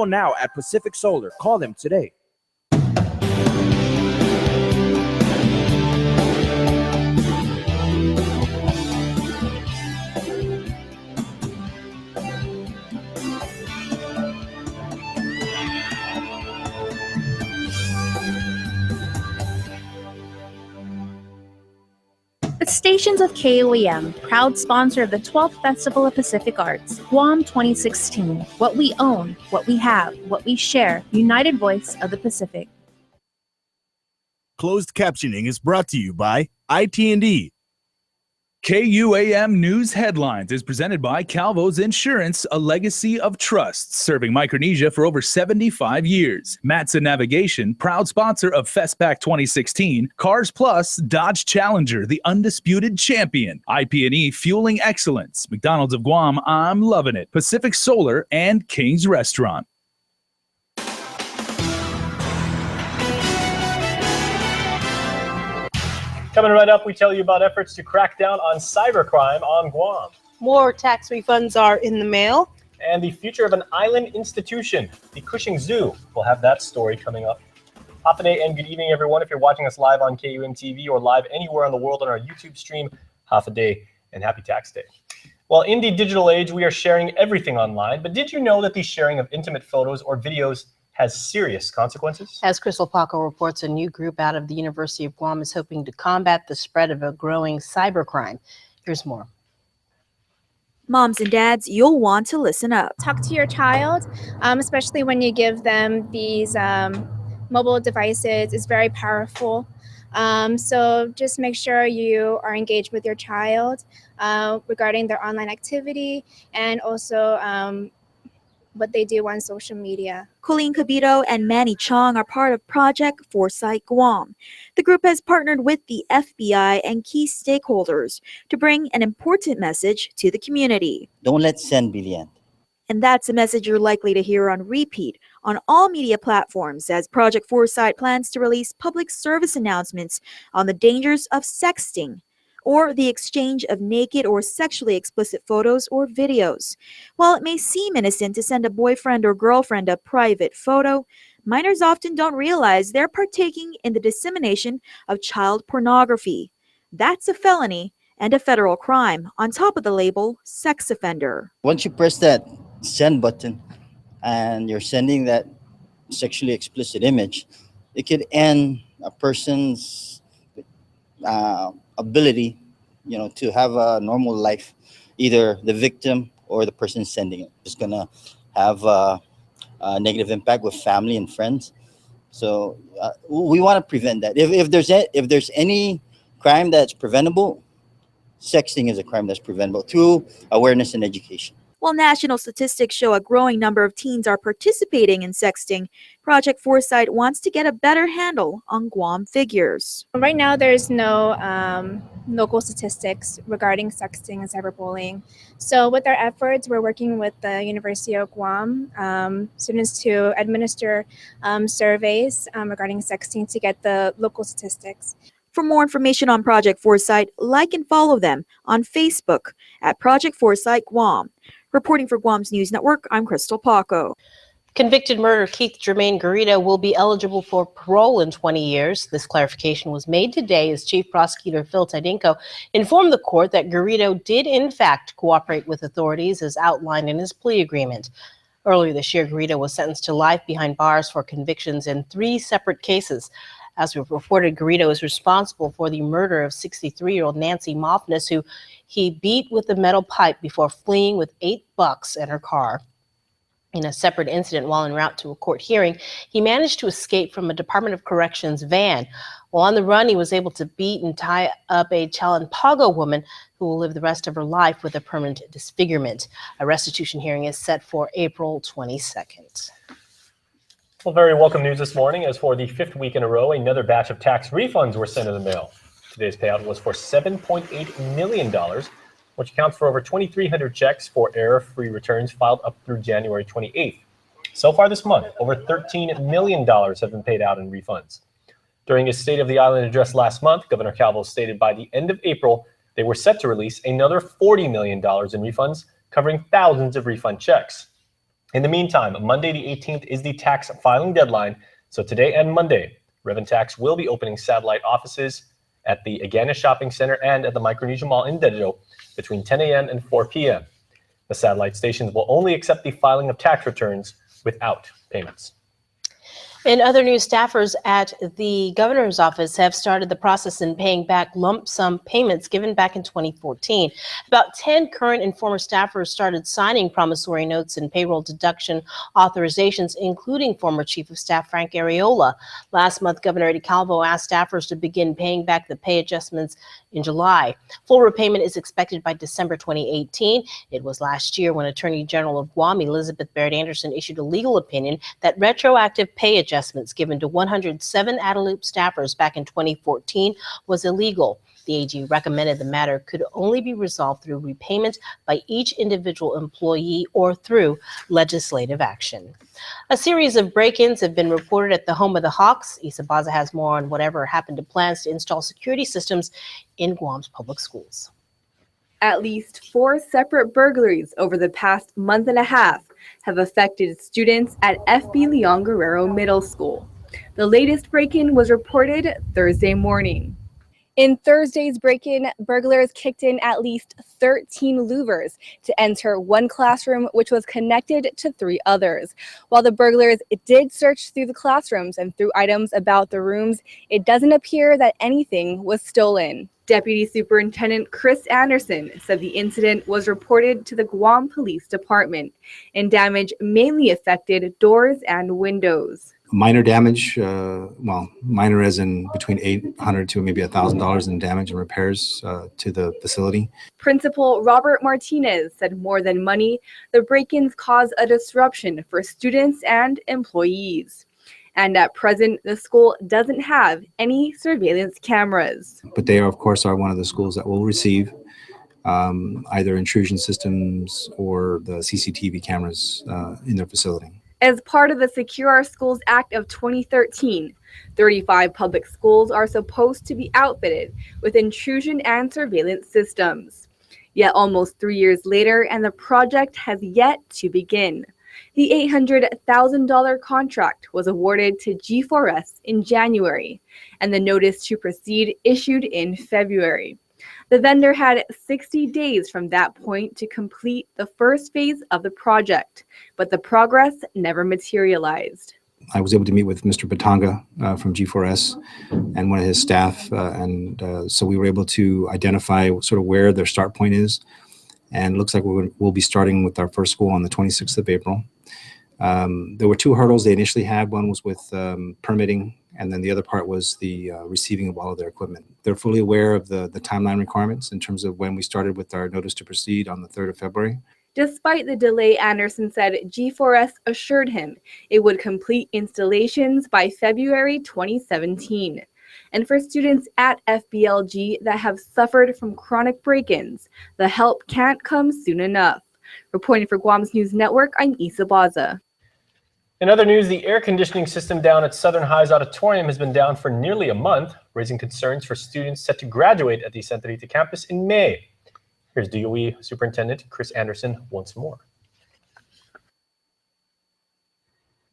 now at Pacific Solar. Call them today. The stations of KUAM, proud sponsor of the 12th Festival of Pacific Arts, Guam 2016. What we own, what we have, what we share, united voice of the Pacific. Closed captioning is brought to you by IT&D. KUAM News Headlines is presented by Calvo's Insurance, a legacy of trust, serving Micronesia for over 75 years. Matson Navigation, proud sponsor of FestPac 2016. Cars Plus, Dodge Challenger, the undisputed champion. IP&E, fueling excellence. McDonald's of Guam, I'm loving it. Pacific Solar, and King's Restaurant. Coming right up, we tell you about efforts to crack down on cybercrime on Guam. More tax refunds are in the mail. And the future of an island institution, the Cushing Zoo. We'll have that story coming up. Hafa and good evening, everyone. If you're watching us live on KUM TV or live anywhere in the world on our YouTube stream, Hafa and happy tax day. Well, in the digital age, we are sharing everything online. But did you know that the sharing of intimate photos or videos has serious consequences? As Crystal Paco reports, a new group out of the University of Guam is hoping to combat the spread of a growing cybercrime. Here's more. Moms and dads, you'll want to listen up. Talk to your child, especially when you give them these mobile devices. It's very powerful. So just make sure you are engaged with your child regarding their online activity and also what they do on social media. Colleen Cabito and Manny Chong are part of Project Foresight Guam. The group has partnered with the FBI and key stakeholders to bring an important message to the community. Don't let sin be the end. And that's a message you're likely to hear on repeat on all media platforms as Project Foresight plans to release public service announcements on the dangers of sexting, or the exchange of naked or sexually explicit photos or videos. While it may seem innocent to send a boyfriend or girlfriend a private photo, minors often don't realize they're partaking in the dissemination of child pornography. That's a felony and a federal crime, on top of the label sex offender. Once you press that send button and you're sending that sexually explicit image, it could end a person's ability, to have a normal life, either the victim or the person sending it. It's gonna have a negative impact with family and friends. So we want to prevent that. If there's any crime that's preventable, sexting is a crime that's preventable through awareness and education. While national statistics show a growing number of teens are participating in sexting, Project Foresight wants to get a better handle on Guam figures. Right now, there's no local statistics regarding sexting and cyberbullying. So with our efforts, we're working with the University of Guam students to administer surveys regarding sexting to get the local statistics. For more information on Project Foresight, like and follow them on Facebook at Project Foresight Guam. Reporting for Guam's News Network, I'm Crystal Paco. Convicted murderer Keith Jermaine Garrido will be eligible for parole in 20 years. This clarification was made today as Chief Prosecutor Phil Tydinko informed the court that Garrido did in fact cooperate with authorities as outlined in his plea agreement. Earlier this year, Garrido was sentenced to life behind bars for convictions in 3 separate cases. As we've reported, Garrido is responsible for the murder of 63-year-old Nancy Moffness, who he beat with a metal pipe before fleeing with $8 in her car. In a separate incident while en route to a court hearing, he managed to escape from a Department of Corrections van. While on the run, he was able to beat and tie up a Chalanpago woman who will live the rest of her life with a permanent disfigurement. A restitution hearing is set for April 22nd. Well, very welcome news this morning, as for the 5th week in a row, another batch of tax refunds were sent in the mail. Today's payout was for $7.8 million, which accounts for over 2,300 checks for error-free returns filed up through January 28th. So far this month, over $13 million have been paid out in refunds. During his State of the Island address last month, Governor Calvo stated by the end of April, they were set to release another $40 million in refunds, covering thousands of refund checks. In the meantime, Monday the 18th is the tax filing deadline. So today and Monday, Revenue Tax will be opening satellite offices at the Agana Shopping Center and at the Micronesia Mall in Dedejo between 10 a.m. and 4 p.m. The satellite stations will only accept the filing of tax returns without payments. In other news, staffers at the governor's office have started the process in paying back lump sum payments given back in 2014. About 10 current and former staffers started signing promissory notes and payroll deduction authorizations, including former Chief of Staff Frank Areola. Last month, Governor Eddie Calvo asked staffers to begin paying back the pay adjustments in July. Full repayment is expected by December 2018. It was last year when Attorney General of Guam, Elizabeth Baird Anderson, issued a legal opinion that retroactive pay adjustments given to 107 Adelup staffers back in 2014 was illegal. The AG recommended the matter could only be resolved through repayment by each individual employee or through legislative action. A series of break-ins have been reported at the home of the Hawks. Issa Baza has more on whatever happened to plans to install security systems in Guam's public schools. At least 4 separate burglaries over the past month and a half have affected students at FB Leon Guerrero Middle School. The latest break-in was reported Thursday morning. In Thursday's break-in, burglars kicked in at least 13 louvers to enter one classroom, which was connected to 3 others. While the burglars did search through the classrooms and through items about the rooms, it doesn't appear that anything was stolen. Deputy Superintendent Chris Anderson said the incident was reported to the Guam Police Department, and damage mainly affected doors and windows. Minor damage, minor as in between $800 to maybe $1,000 in damage and repairs to the facility. Principal Robert Martinez said more than money, the break-ins cause a disruption for students and employees. And at present, the school doesn't have any surveillance cameras. But they, of course, are one of the schools that will receive either intrusion systems or the CCTV cameras in their facility. As part of the Secure Our Schools Act of 2013, 35 public schools are supposed to be outfitted with intrusion and surveillance systems. Yet almost 3 years later, and the project has yet to begin. The $800,000 contract was awarded to G4S in January, and the notice to proceed issued in February. The vendor had 60 days from that point to complete the first phase of the project, but the progress never materialized. I was able to meet with Mr. Batanga from G4S and one of his staff, so we were able to identify sort of where their start point is. And it looks like we'll be starting with our first school on the 26th of April. There were 2 hurdles they initially had. One was with permitting, and then the other part was the receiving of all of their equipment. They're fully aware of the timeline requirements in terms of when we started with our notice to proceed on the 3rd of February. Despite the delay, Anderson said G4S assured him it would complete installations by February 2017. And for students at FBLG that have suffered from chronic break-ins, the help can't come soon enough. Reporting for Guam's News Network, I'm Issa Baza. In other news, the air conditioning system down at Southern High's auditorium has been down for nearly a month, raising concerns for students set to graduate at the Santa Rita campus in May. Here's DOE Superintendent Chris Anderson once more.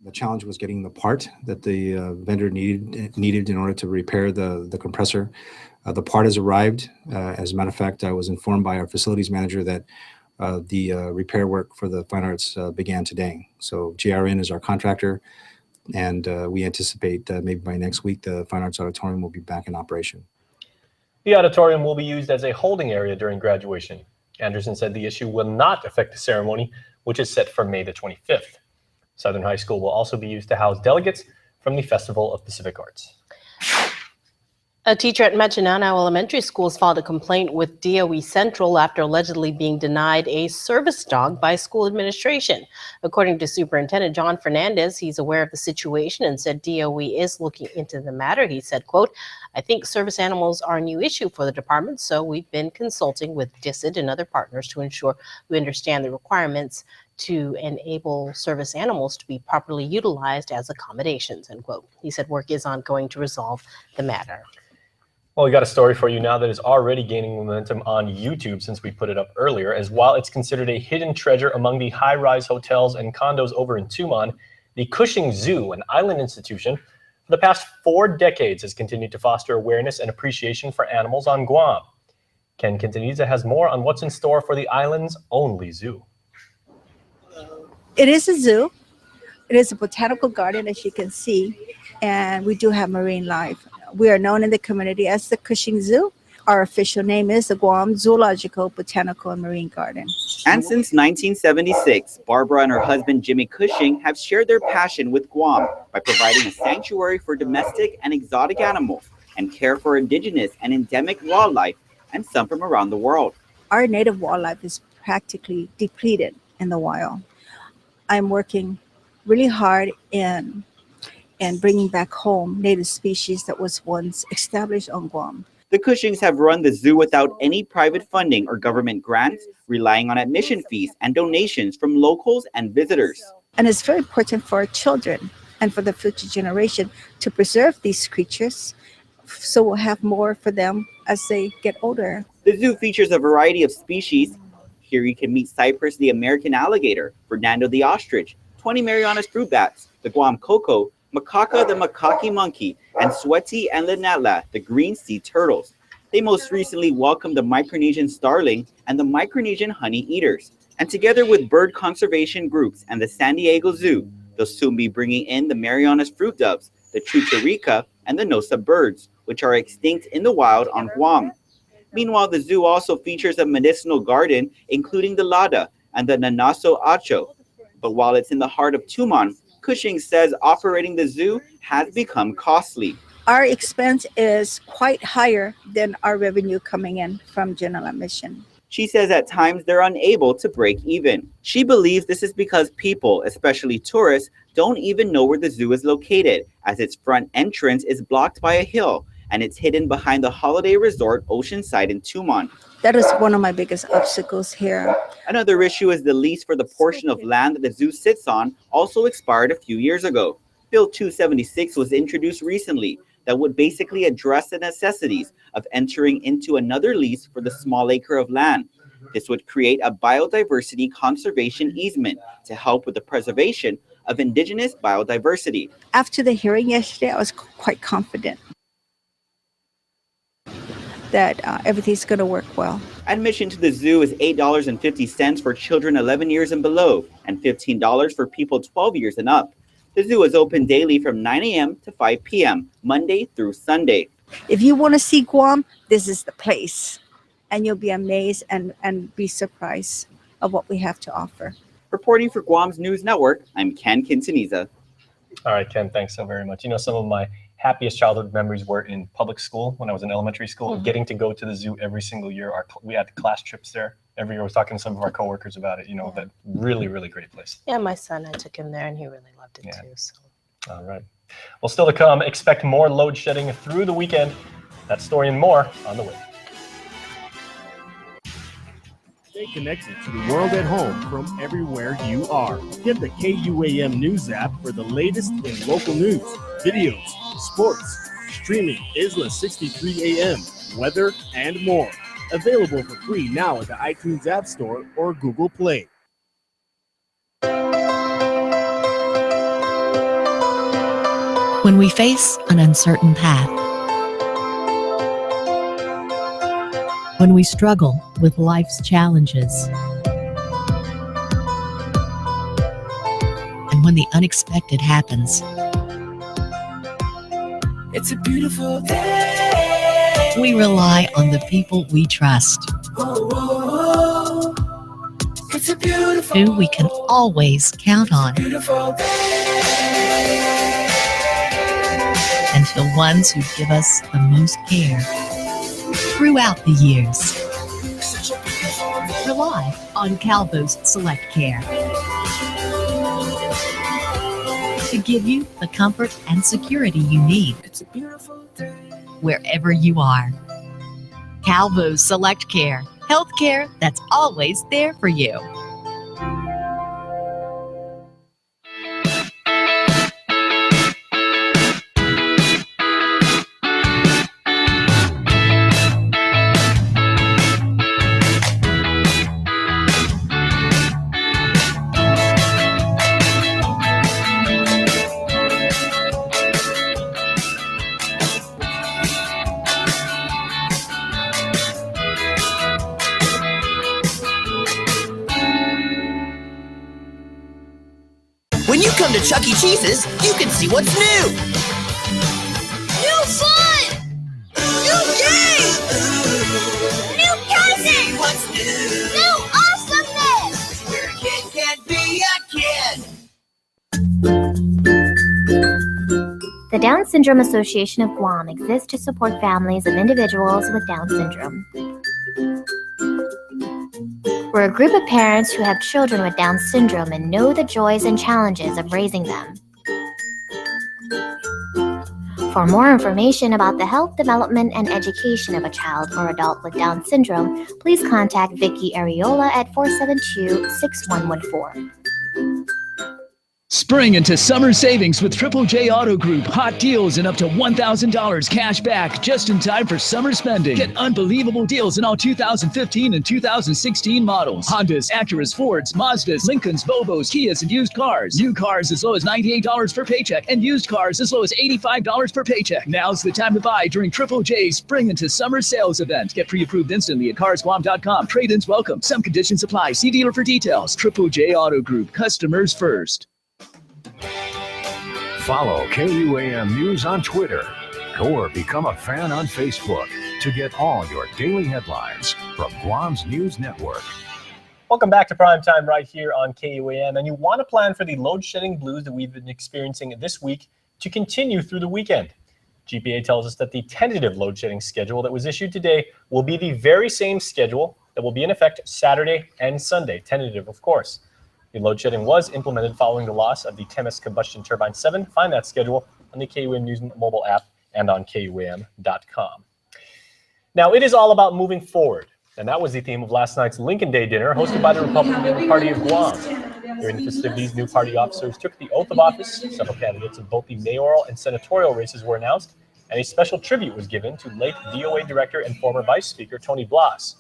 The challenge was getting the part that the vendor needed in order to repair the compressor. The part has arrived. As a matter of fact, I was informed by our facilities manager that the repair work for the Fine Arts began today. So GRN is our contractor, and we anticipate maybe by next week the Fine Arts Auditorium will be back in operation. The auditorium will be used as a holding area during graduation. Anderson said the issue will not affect the ceremony, which is set for May the 25th. Southern High School will also be used to house delegates from the Festival of Pacific Arts. A teacher at Machinanao Elementary School has filed a complaint with DOE Central after allegedly being denied a service dog by school administration. According to Superintendent John Fernandez, he's aware of the situation and said DOE is looking into the matter. He said, quote, "I think service animals are a new issue for the department, so we've been consulting with DISID and other partners to ensure we understand the requirements to enable service animals to be properly utilized as accommodations," end quote. He said work is ongoing to resolve the matter. Well, we got a story for you now that is already gaining momentum on YouTube since we put it up earlier, as while it's considered a hidden treasure among the high-rise hotels and condos over in Tumon, the Cushing Zoo, an island institution, for the past 4 decades has continued to foster awareness and appreciation for animals on Guam. Ken Quintanilla has more on what's in store for the island's only zoo. It is a zoo. It is a botanical garden, as you can see, and we do have marine life. We are known in the community as the Cushing Zoo. Our official name is the Guam Zoological, Botanical, and Marine Garden. And since 1976, Barbara and her husband Jimmy Cushing have shared their passion with Guam by providing a sanctuary for domestic and exotic animals and care for indigenous and endemic wildlife and some from around the world. Our native wildlife is practically depleted in the wild. I'm working really hard in bringing back home native species that was once established on Guam. The Cushings have run the zoo without any private funding or government grants, relying on admission fees and donations from locals and visitors. And it's very important for our children and for the future generation to preserve these creatures, so we'll have more for them as they get older. The zoo features a variety of species. Here you can meet Cypress the American alligator, Fernando the ostrich, 20 Marianas fruit bats, the Guam coco, Macaca the macaque monkey, and Sweaty and Linatla, the green sea turtles. They most recently welcomed the Micronesian starling and the Micronesian honey eaters. And together with bird conservation groups and the San Diego Zoo, they'll soon be bringing in the Marianas fruit doves, the Chucharica, and the Nosa birds, which are extinct in the wild on Guam. Meanwhile, the zoo also features a medicinal garden, including the Lada and the Nanaso Acho. But while it's in the heart of Tumon, Cushing says operating the zoo has become costly. Our expense is quite higher than our revenue coming in from general admission. She says at times they're unable to break even. She believes this is because people, especially tourists, don't even know where the zoo is located, as its front entrance is blocked by a hill and it's hidden behind the holiday resort Oceanside in Tumon. That is one of my biggest obstacles here. Another issue is the lease for the portion of land that the zoo sits on also expired a few years ago. Bill 276 was introduced recently that would basically address the necessities of entering into another lease for the small acre of land. This would create a biodiversity conservation easement to help with the preservation of indigenous biodiversity. After the hearing yesterday, I was quite confident that everything's going to work well. Admission to the zoo is $8.50 for children 11 years and below, and $15 for people 12 years and up. The zoo is open daily from 9 a.m. to 5 p.m., Monday through Sunday. If you want to see Guam, this is the place, and you'll be amazed and be surprised of what we have to offer. Reporting for Guam's News Network, I'm Ken Quintanilla. All right, Ken, thanks so very much. You know, some of my happiest childhood memories were in public school when I was in elementary school, getting to go to the zoo every single year. We had class trips there every year. I was talking to some of our coworkers about it, you know, that really, really great place. Yeah, my son, I took him there and he really loved it too. So. All right. Well, still to come, expect more load shedding through the weekend. That story and more on the way. Stay connected to the world at home from everywhere you are. Get the KUAM News app for the latest in local news, videos, sports, streaming, Isla 63 AM, weather, and more. Available for free now at the iTunes App Store or Google Play. When we face an uncertain path, when we struggle with life's challenges, and when the unexpected happens, it's a beautiful day. We rely on the people we trust, It's a beautiful, who we can always count on, beautiful day. and to the ones who give us the most care throughout the years. Rely on Calvo's Select Care to give you the comfort and security you need It's a beautiful day. wherever you are. Calvo's Select Care, healthcare that's always there for you. to Chuck E. Cheese's, you can see what's new. New fun! New game! New cousin! What's new? New awesomeness! Where a kid can't be a kid. The Down Syndrome Association of Guam exists to support families of individuals with Down syndrome. We're a group of parents who have children with Down syndrome and know the joys and challenges of raising them. For more information about the health, development, and education of a child or adult with Down syndrome, please contact Vicky Areola at 472-6114. Spring into summer savings with Triple J Auto Group. Hot deals and up to $1,000 cash back just in time for summer spending. Get unbelievable deals in all 2015 and 2016 models. Hondas, Acuras, Fords, Mazdas, Lincolns, Volvos, Kias, and used cars. New cars as low as $98 per paycheck and used cars as low as $85 per paycheck. Now's the time to buy during Triple J's Spring into Summer Sales event. Get pre-approved instantly at carsguam.com. Trade-ins welcome. Some conditions apply. See dealer for details. Triple J Auto Group. Customers first. Follow KUAM News on Twitter or become a fan on Facebook to get all your daily headlines from Guam's News Network. Welcome back to Primetime right here on KUAM. And you want to plan for the load shedding blues that we've been experiencing this week to continue through the weekend. GPA tells us that the tentative load shedding schedule that was issued today will be the very same schedule that will be in effect Saturday and Sunday. Tentative, of course. The load shedding was implemented following the loss of the Temis Combustion Turbine 7. Find that schedule on the KUAM News mobile app and on KUAM.com. Now, it is all about moving forward, and that was the theme of last night's Lincoln Day dinner hosted by the Republican Party of Guam. During the festivities, new party officers took the oath of office. Several candidates in both the mayoral and senatorial races were announced, and a special tribute was given to late DOA Director and former Vice Speaker Tony Blas.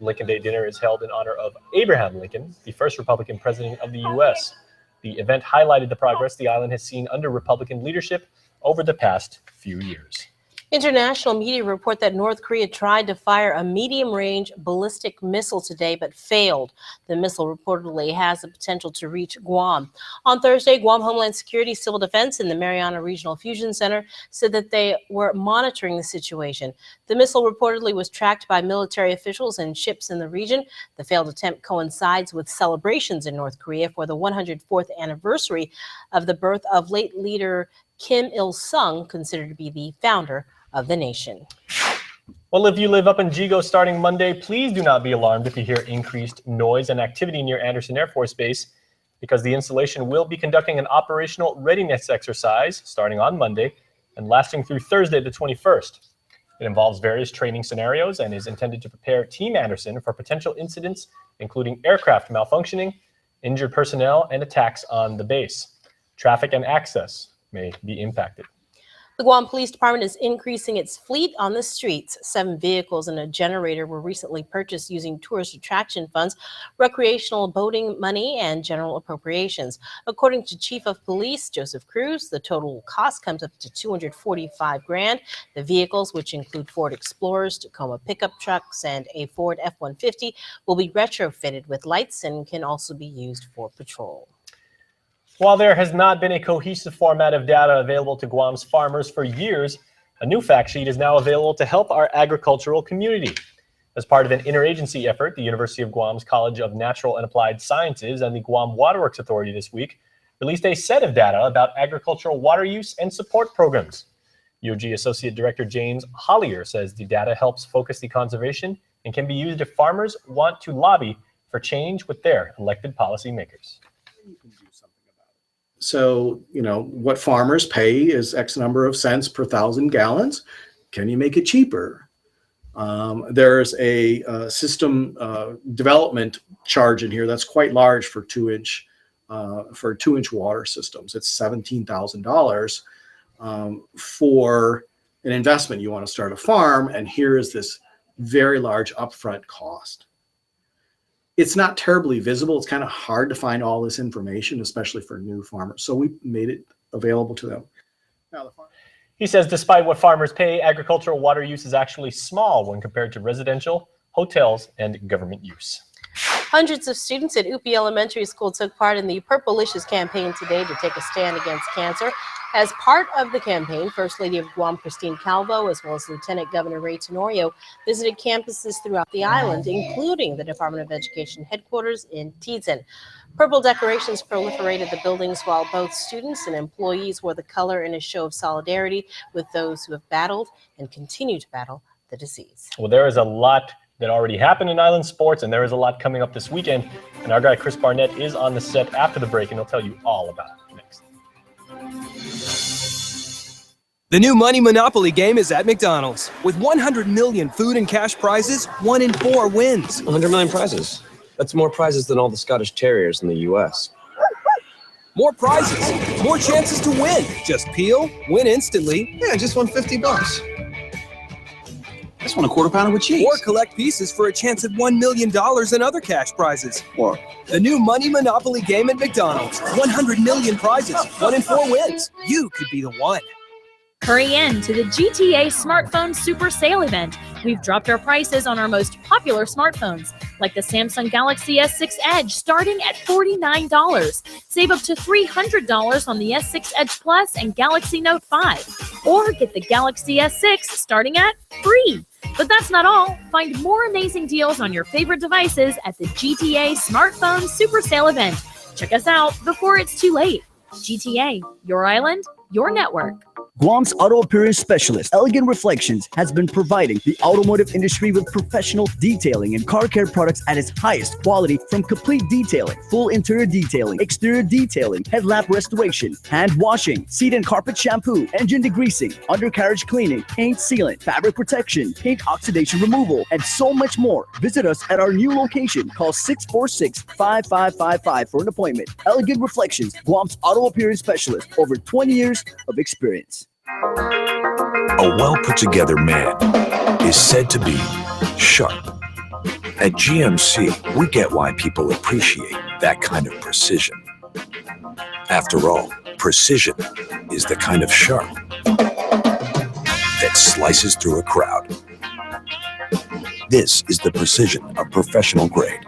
Lincoln Day dinner is held in honor of Abraham Lincoln, the first Republican president of the U.S. The event highlighted the progress the island has seen under Republican leadership over the past few years. International media report that North Korea tried to fire a medium-range ballistic missile today but failed. The missile reportedly has the potential to reach Guam. On Thursday, Guam Homeland Security, Civil Defense, and the Mariana Regional Fusion Center said that they were monitoring the situation. The missile reportedly was tracked by military officials and ships in the region. The failed attempt coincides with celebrations in North Korea for the 104th anniversary of the birth of late leader Kim Il-sung, considered to be the founder of the nation. Well, if you live up in Jigo starting Monday, please do not be alarmed if you hear increased noise and activity near Andersen Air Force Base, because the installation will be conducting an operational readiness exercise starting on Monday and lasting through Thursday the 21st. It involves various training scenarios and is intended to prepare Team Andersen for potential incidents, including aircraft malfunctioning, injured personnel, and attacks on the base. Traffic and access may be impacted. The Guam Police Department is increasing its fleet on the streets. 7 vehicles and a generator were recently purchased using tourist attraction funds, recreational boating money, and general appropriations. According to Chief of Police Joseph Cruz, the total cost comes up to $245,000. The vehicles, which include Ford Explorers, Tacoma pickup trucks, and a Ford F-150, will be retrofitted with lights and can also be used for patrol. While there has not been a cohesive format of data available to Guam's farmers for years, a new fact sheet is now available to help our agricultural community. As part of an interagency effort, the University of Guam's College of Natural and Applied Sciences and the Guam Waterworks Authority this week released a set of data about agricultural water use and support programs. UOG Associate Director James Hollier says the data helps focus the conservation and can be used if farmers want to lobby for change with their elected policymakers. So, what farmers pay is X number of cents per 1,000 gallons. Can you make it cheaper? There's a system development charge in here that's quite large for 2-inch water systems. It's $17,000 for an investment. You want to start a farm, and here is this very large upfront cost. It's not terribly visible. It's kind of hard to find all this information, especially for new farmers. So we made it available to them. He says despite what farmers pay, agricultural water use is actually small when compared to residential, hotels, and government use. Hundreds of students at UP Elementary School took part in the Purplicious campaign today to take a stand against cancer. As part of the campaign, First Lady of Guam, Christine Calvo, as well as Lieutenant Governor Ray Tenorio, visited campuses throughout the island, including the Department of Education headquarters in Teton. Purple decorations proliferated the buildings while both students and employees wore the color in a show of solidarity with those who have battled and continue to battle the disease. Well, there is a lot that already happened in island sports, and there is a lot coming up this weekend. And our guy Chris Barnett is on the set after the break, and he'll tell you all about it next. The new Money Monopoly game is at McDonald's. With 100 million food and cash prizes, 1 in 4 wins. 100 million prizes. That's more prizes than all the Scottish Terriers in the U.S. More prizes, more chances to win. Just peel, win instantly. Yeah, I just won $50. Just won a quarter pounder with cheese. Or collect pieces for a chance at $1 million and other cash prizes. Or the new Money Monopoly game at McDonald's. 100 million prizes, 1 in 4 wins. You could be the one. Hurry in to the GTA Smartphone Super Sale event. We've dropped our prices on our most popular smartphones, like the Samsung Galaxy S6 Edge, starting at $49. Save up to $300 on the S6 Edge Plus and Galaxy Note 5. Or get the Galaxy S6 starting at free. But that's not all. Find more amazing deals on your favorite devices at the GTA Smartphone Super Sale event. Check us out before it's too late. GTA, your island, your network. Guam's auto appearance specialist, Elegant Reflections, has been providing the automotive industry with professional detailing and car care products at its highest quality, from complete detailing, full interior detailing, exterior detailing, headlamp restoration, hand washing, seat and carpet shampoo, engine degreasing, undercarriage cleaning, paint sealant, fabric protection, paint oxidation removal, and so much more. Visit us at our new location. Call 646-5555 for an appointment. Elegant Reflections, Guam's auto appearance specialist, over 20 years of experience. A well-put-together man is said to be sharp. At GMC, we get why people appreciate that kind of precision. After all, precision is the kind of sharp that slices through a crowd. This is the precision of professional grade.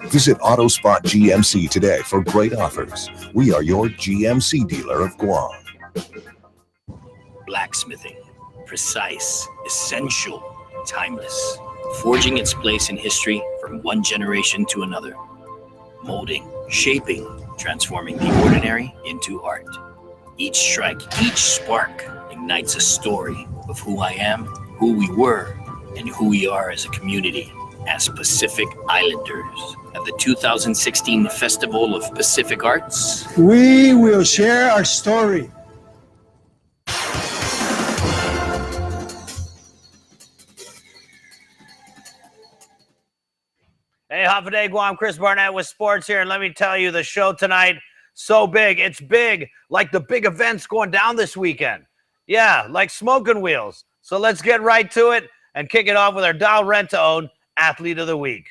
Visit AutoSpot GMC today for great offers. We are your GMC dealer of Guam. Blacksmithing, precise, essential, timeless, forging its place in history from one generation to another, molding, shaping, transforming the ordinary into art. Each strike, each spark ignites a story of who I am, who we were, and who we are as a community, as Pacific Islanders. At the 2016 Festival of Pacific Arts, we will share our story. Hey, Half a Day Guam, Chris Barnett with sports here, and let me tell you, the show tonight, so big. It's big, like the big events going down this weekend. Yeah, like smoking wheels. So let's get right to it and kick it off with our Dial Rent to Own Athlete of the Week.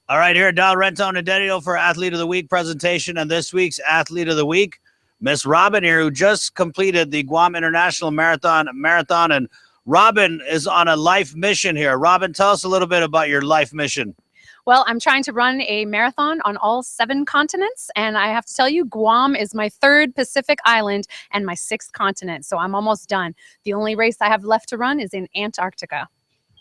All right, here at Dial Rent to Own Identity for Athlete of the Week presentation, and this week's Athlete of the Week, Miss Robin here, who just completed the Guam International Marathon, and Robin is on a life mission here. Robin, tell us a little bit about your life mission. Well, I'm trying to run a marathon on all 7 continents, and I have to tell you, Guam is my 3rd Pacific island and my 6th continent, so I'm almost done. The only race I have left to run is in Antarctica.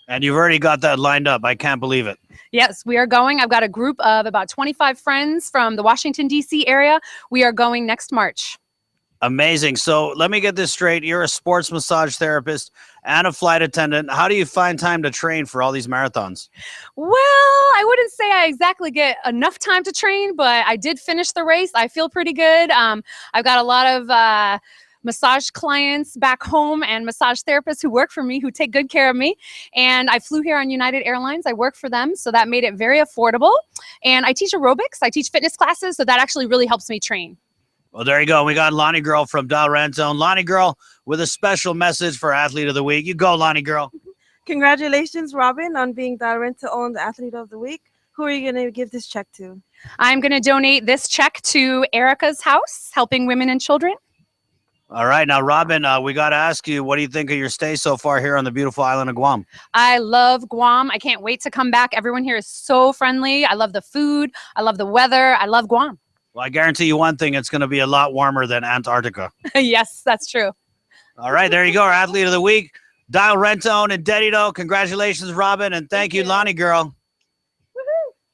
And you've already got that lined up. I can't believe it. Yes, we are going. I've got a group of about 25 friends from the Washington, D.C. area. We are going next March. Amazing. So let me get this straight. You're a sports massage therapist and a flight attendant. How do you find time to train for all these marathons? Well, I wouldn't say I exactly get enough time to train, but I did finish the race. I feel pretty good. I've got a lot of massage clients back home and massage therapists who work for me, who take good care of me. And I flew here on United Airlines. I work for them, so that made it very affordable. And I teach aerobics. I teach fitness classes, so that actually really helps me train. Well, there you go. We got Lonnie Girl from Dial Rent Zone. Lonnie Girl with a special message for Athlete of the Week. You go, Lonnie Girl. Congratulations, Robin, on being Dial Rent to Own the Athlete of the Week. Who are you going to give this check to? I'm going to donate this check to Erica's House, helping women and children. All right, now Robin, we got to ask you, what do you think of your stay so far here on the beautiful island of Guam? I love Guam. I can't wait to come back. Everyone here is so friendly. I love the food. I love the weather. I love Guam. Well, I guarantee you one thing, it's going to be a lot warmer than Antarctica. Yes, that's true. All right, there you go, our athlete of the week, Dial Rentone and Dedito. Congratulations, Robin, and thank you, Lonnie girl.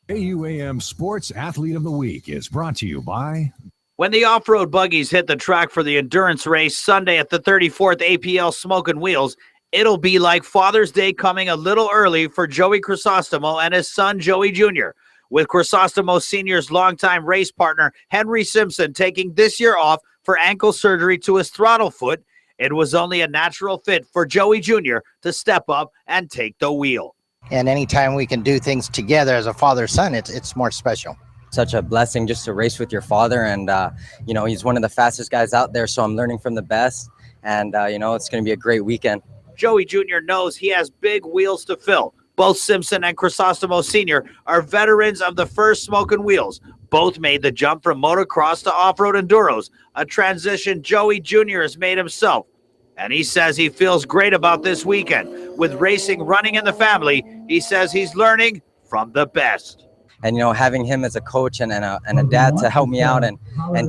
KUAM Sports Athlete of the Week is brought to you by... When the off-road buggies hit the track for the endurance race Sunday at the 34th APL Smokin' Wheels, it'll be like Father's Day coming a little early for Joey Crisostomo and his son, Joey Jr., with Crisostomo Sr.'s longtime race partner, Henry Simpson, taking this year off for ankle surgery to his throttle foot. It was only a natural fit for Joey Jr. to step up and take the wheel. And anytime we can do things together as a father-son, it's more special. Such a blessing just to race with your father, and you know, he's one of the fastest guys out there, so I'm learning from the best, and you know, it's going to be a great weekend. Joey Jr. knows he has big wheels to fill. Both Simpson and Crisostomo Sr. are veterans of the first Smokin' Wheels. Both made the jump from motocross to off-road enduros, a transition Joey Jr. has made himself. And he says he feels great about this weekend. With racing running in the family, he says he's learning from the best. And, you know, having him as a coach and a dad to help me out and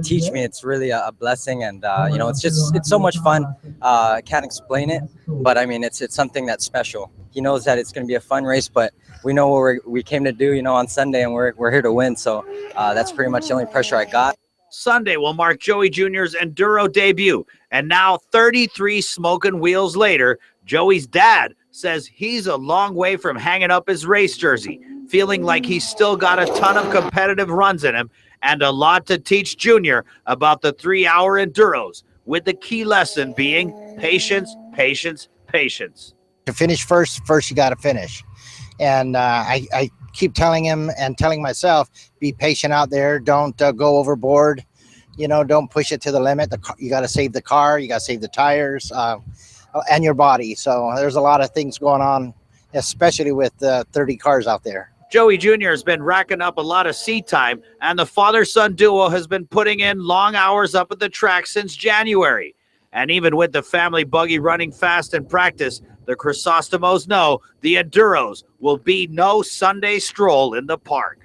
teach me, it's really a blessing. And, you know, it's so much fun. I can't explain it, but I mean, it's something that's special. He knows that it's going to be a fun race, but we know what we came to do, you know, on Sunday, and we're here to win. So that's pretty much the only pressure I got. Sunday will mark Joey Jr.'s Enduro debut. And now 33 Smokin' Wheels later, Joey's dad says he's a long way from hanging up his race jersey, feeling like he's still got a ton of competitive runs in him and a lot to teach Junior about the 3-hour enduros, with the key lesson being patience, patience, patience. To finish first you got to finish. And I keep telling him and telling myself, be patient out there. Don't go overboard. You know, don't push it to the limit. You got to save the car. You got to save the tires and your body. So there's a lot of things going on, especially with 30 cars out there. Joey Jr. has been racking up a lot of seat time, and the father-son duo has been putting in long hours up at the track since January. And even with the family buggy running fast in practice, the Crisostomos know the enduros will be no Sunday stroll in the park.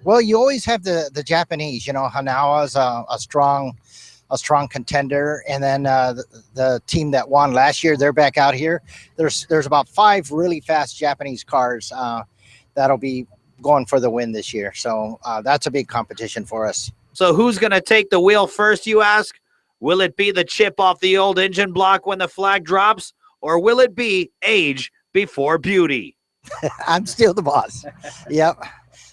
Well, you always have the Japanese, you know, Hanawa's a strong contender, and then the team that won last year, they're back out here. There's about 5 really fast Japanese cars that'll be going for the win this year. So that's a big competition for us. So who's going to take the wheel first, you ask? Will it be the chip off the old engine block when the flag drops? Or will it be age before beauty? I'm still the boss. Yep.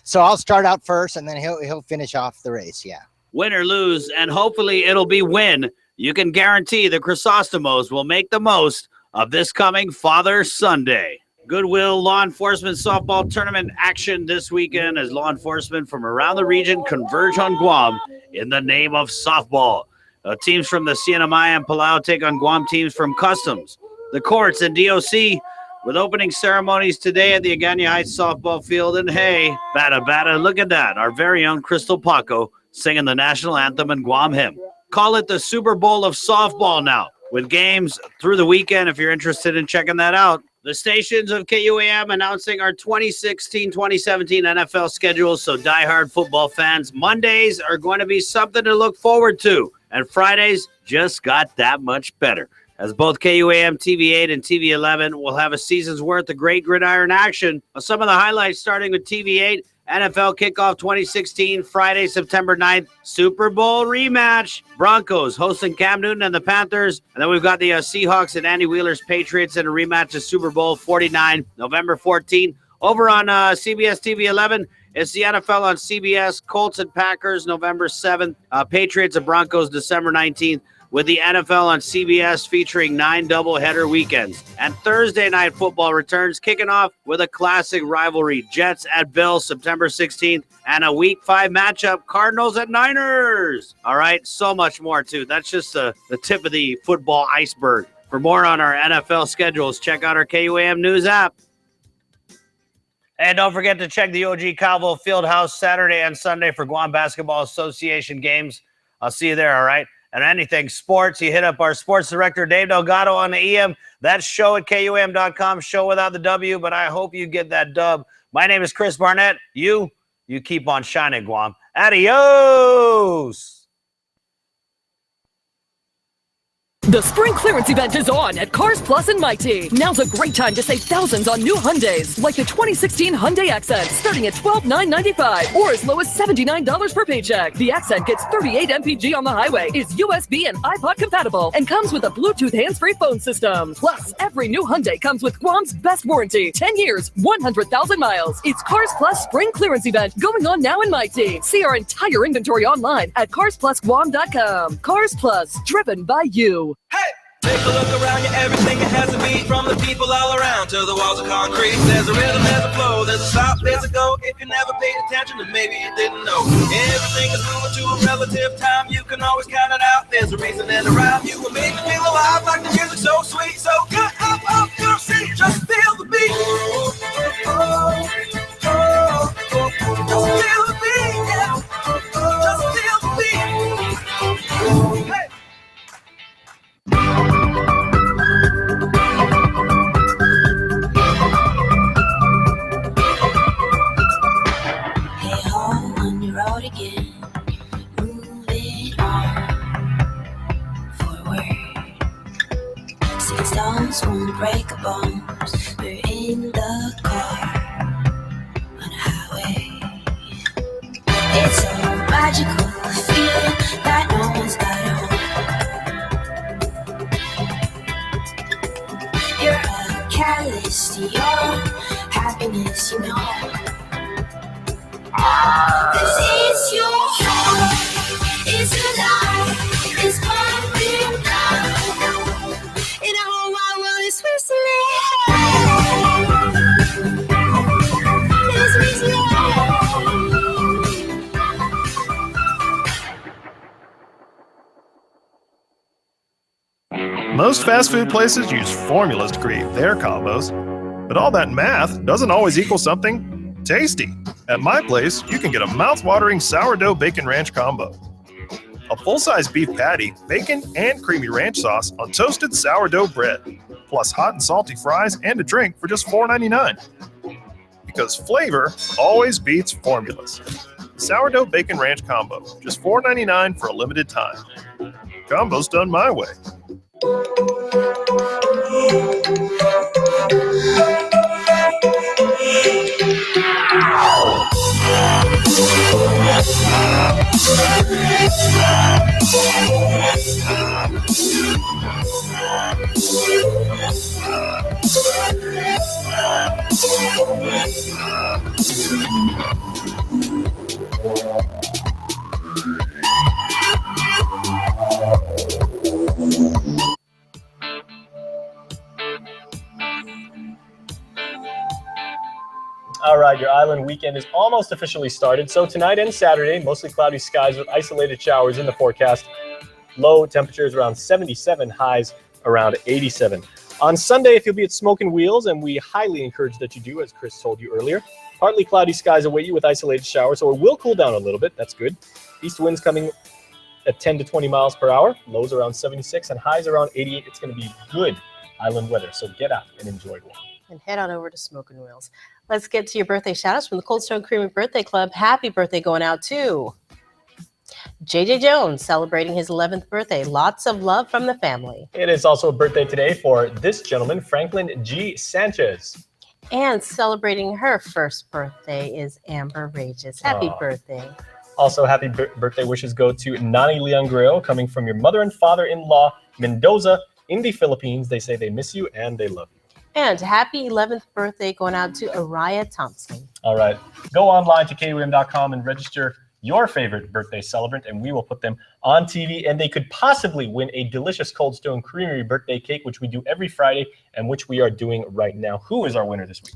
So I'll start out first, and then he'll finish off the race, yeah. Win or lose, and hopefully it'll be win, you can guarantee the Crisostomos will make the most of this coming Father's Sunday. Goodwill Law Enforcement Softball Tournament action this weekend as law enforcement from around the region converge on Guam in the name of softball. Teams from the Siena Maya and Palau take on Guam teams from Customs, the courts, and DOC, with opening ceremonies today at the Agana Heights softball field. And hey, bada bada, look at that, our very own Crystal Paco singing the national anthem and Guam hymn. Call it the Super Bowl of softball now, with games through the weekend if you're interested in checking that out. The stations of KUAM announcing our 2016-2017 NFL schedules, so diehard football fans, Mondays are going to be something to look forward to, and Fridays just got that much better, as both KUAM TV8 and TV11 will have a season's worth of great gridiron action. Some of the highlights starting with TV8, NFL Kickoff 2016, Friday, September 9th, Super Bowl rematch. Broncos hosting Cam Newton and the Panthers. And then we've got the Seahawks and Andy Wheeler's Patriots in a rematch of Super Bowl 49, November 14th. Over on CBS TV 11, it's the NFL on CBS, Colts and Packers, November 7th. Patriots and Broncos, December 19th. With the NFL on CBS featuring 9 doubleheader weekends. And Thursday night football returns, kicking off with a classic rivalry, Jets at Bills, September 16th, and a Week 5 matchup, Cardinals at Niners. All right, so much more, too. That's just the tip of the football iceberg. For more on our NFL schedules, check out our KUAM News app. And don't forget to check the OG Calvo Fieldhouse Saturday and Sunday for Guam Basketball Association games. I'll see you there, all right? and anything sports, you hit up our sports director, Dave Delgado, on the EM. That's show at KUAM.com, show without the W, but I hope you get that dub. My name is Chris Barnett. You keep on shining, Guam. Adios! The spring clearance event is on at Cars Plus and Mighty. Now's a great time to save thousands on new Hyundais, like the 2016 Hyundai Accent, starting at $12,995 or as low as $79 per paycheck. The Accent gets 38 mpg on the highway, is USB and iPod compatible, and comes with a Bluetooth hands-free phone system. Plus, every new Hyundai comes with Guam's best warranty, 10 years, 100,000 miles. It's Cars Plus spring clearance event going on now in Mighty. See our entire inventory online at carsplusguam.com. Cars Plus, driven by you. Take a look around you, everything it has a beat. From the people all around to the walls of concrete. There's a rhythm, there's a flow, there's a stop, there's a go. If you never paid attention, then maybe you didn't know. Everything is moving to a relative time. You can always count it out. There's a reason and a rhyme. You will make me feel alive like the music's so sweet. So get up off your seat, just feel the beat. Just feel the beat, yeah. Just feel the beat. Hey. Road again, moving on forward. 6 stones won't break a bone. We're in the car on a highway. It's a magical feeling that no one's got home. You're a catalyst to your happiness, you know. This is your heart, it's alive, it's pumping now. In a whole wide world, it's whistling. It's whistling. Most fast food places use formulas to create their combos, but all that math doesn't always equal something tasty. At my place, you can get a mouth-watering sourdough bacon ranch combo. A full-size beef patty, bacon, and creamy ranch sauce on toasted sourdough bread, plus hot and salty fries and a drink for just $4.99. Because flavor always beats formulas. Sourdough bacon ranch combo, just $4.99 for a limited time. Combo's done my way. All right, your island weekend is almost officially started. So tonight and Saturday, mostly cloudy skies with isolated showers in the forecast. Low temperatures around 77, highs around 87. On Sunday, if you'll be at Smoke and Wheels, and we highly encourage that you do, as Chris told you earlier, partly cloudy skies await you with isolated showers, so it will cool down a little bit. That's good. East winds coming at 10 to 20 miles per hour. Lows around 76 and highs around 88. It's going to be good island weather, so get out and enjoy one. And head on over to Smoke and Wheels. Let's get to your birthday shout-outs from the Cold Stone Creamery Birthday Club. Happy birthday going out to JJ Jones, celebrating his 11th birthday. Lots of love from the family. It is also a birthday today for this gentleman, Franklin G. Sanchez. And celebrating her first birthday is Amber Rages. Happy birthday. Also, happy birthday wishes go to Nani Leongreo, coming from your mother and father-in-law, Mendoza, in the Philippines. They say they miss you and they love you. And happy 11th birthday going out to Araya Thompson. All right. Go online to KUAM.com and register your favorite birthday celebrant, and we will put them on TV, and they could possibly win a delicious Cold Stone Creamery birthday cake, which we do every Friday and which we are doing right now. Who is our winner this week?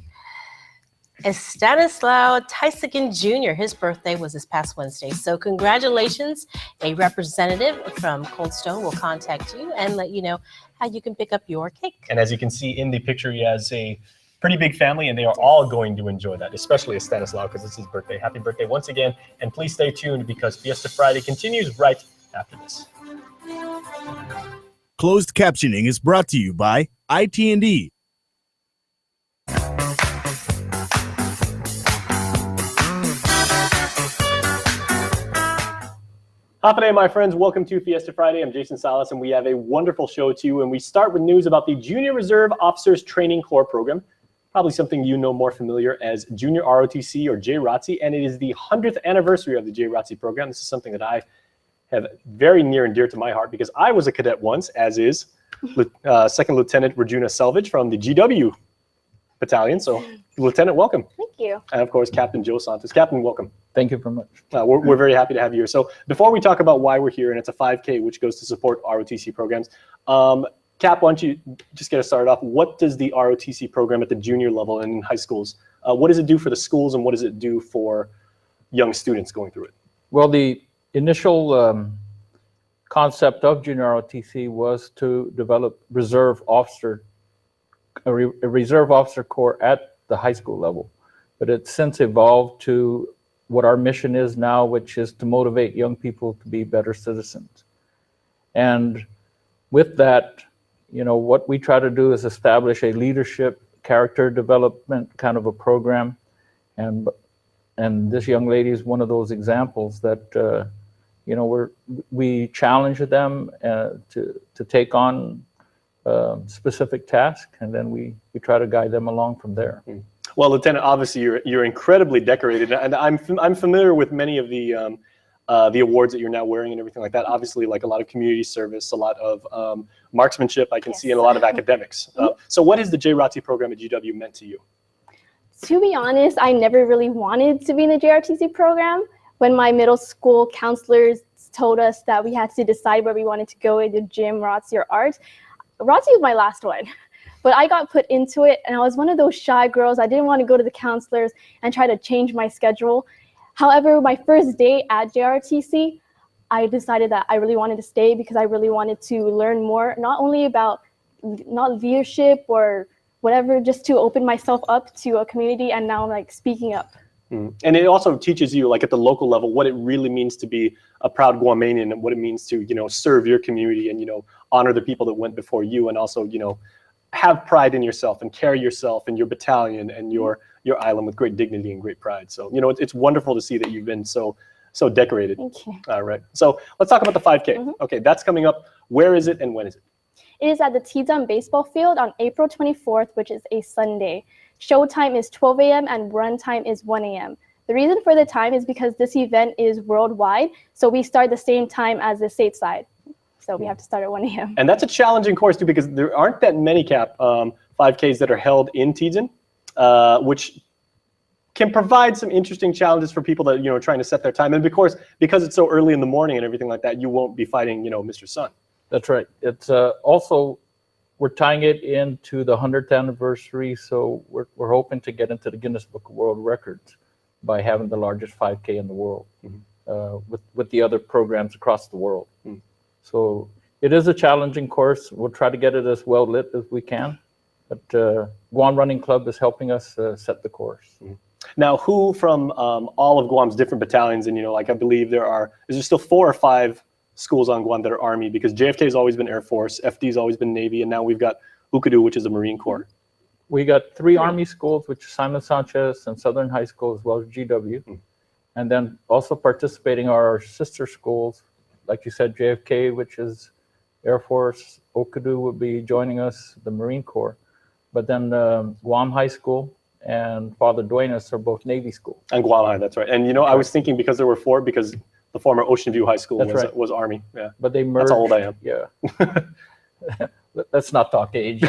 Stanislaw Tysikin Jr. His birthday was this past Wednesday. So congratulations. A representative from Cold Stone will contact you and let you know how you can pick up your cake. And as you can see in the picture, he has a pretty big family, and they are all going to enjoy that, especially Stanislaw, because it's his birthday. Happy birthday once again. And please stay tuned because Fiesta Friday continues right after this. Closed captioning is brought to you by IT&D. Happening, my friends. Welcome to Fiesta Friday. I'm Jason Salas, and we have a wonderful show to you. And we start with news about the Junior Reserve Officers Training Corps program, probably something you know more familiar as Junior ROTC or JROTC, and it is the 100th anniversary of the JROTC program. This is something that I have very near and dear to my heart because I was a cadet once, as is Second Lieutenant Rajuna Selvage from the GW Battalion. So, Lieutenant, welcome. Thank you. And of course, Captain Joe Santos. Captain, welcome. Thank you very much. We're very happy to have you here. So before we talk about why we're here, and it's a 5K, which goes to support ROTC programs, Cap, why don't you just get us started off? What does the ROTC program at the junior level and in high schools, what does it do for the schools, and what does it do for young students going through it? Well, the initial concept of junior ROTC was to develop a reserve officer corps at the high school level, but it's since evolved to what our mission is now, which is to motivate young people to be better citizens. And with that, you know, what we try to do is establish a leadership, character development kind of a program. And this young lady is one of those examples that, you know, we challenge them to take on specific task, and then we try to guide them along from there. Well, Lieutenant, obviously you're incredibly decorated, and I'm familiar with many of the awards that you're now wearing and everything like that. Obviously, like a lot of community service, a lot of marksmanship I can see, and a lot of academics. So what has the JROTC program at GW meant to you? To be honest, I never really wanted to be in the JROTC program. When my middle school counselors told us that we had to decide where we wanted to go, into gym, ROTC, or art, ROTC was my last one. But I got put into it, and I was one of those shy girls. I didn't want to go to the counselors and try to change my schedule. However, my first day at JROTC, I decided that I really wanted to stay because I really wanted to learn more, not only about leadership or whatever, just to open myself up to a community, and now like speaking up. And it also teaches you, like at the local level, what it really means to be a proud Guamanian, and what it means to, you know, serve your community and, you know, honor the people that went before you, and also, you know, have pride in yourself and carry yourself and your battalion and your island with great dignity and great pride. So, you know, it's wonderful to see that you've been so decorated. Thank you. All right. So let's talk about the 5K. Okay, that's coming up. Where is it and when is it? It is at the T-Dun baseball field on April 24th, which is a Sunday. Show time is 12 a.m. and run time is 1 a.m. The reason for the time is because this event is worldwide, so we start the same time as the stateside. So we have to start at 1 a.m. And that's a challenging course too, because there aren't that many 5Ks that are held in T-Dun, which can provide some interesting challenges for people that, you know, are trying to set their time. And of course, because it's so early in the morning and everything like that, you won't be fighting, you know, Mr. Sun. That's right. It's also, we're tying it into the 100th anniversary, so we're hoping to get into the Guinness Book of World Records by having the largest 5K in the world, with the other programs across the world. So it is a challenging course. We'll try to get it as well lit as we can, but Guam Running Club is helping us set the course. Now, who from all of Guam's different battalions, and, you know, like I believe is there still 4 or 5 schools on Guam that are Army, because JFK has always been Air Force, FD has always been Navy, and now we've got UKADU, which is the Marine Corps. We got 3 Army schools, which is Simon Sanchez and Southern High School, as well as GW. And then also participating are our sister schools, like you said, JFK, which is Air Force, UKADU will be joining us, the Marine Corps. But then Guam High School and Father Duenas are both Navy school. And Guam High, that's right. And, you know, I was thinking because there were 4, because the former Ocean View High School was Army. Yeah. But they merged. That's how old I am. Yeah. Let's not talk age.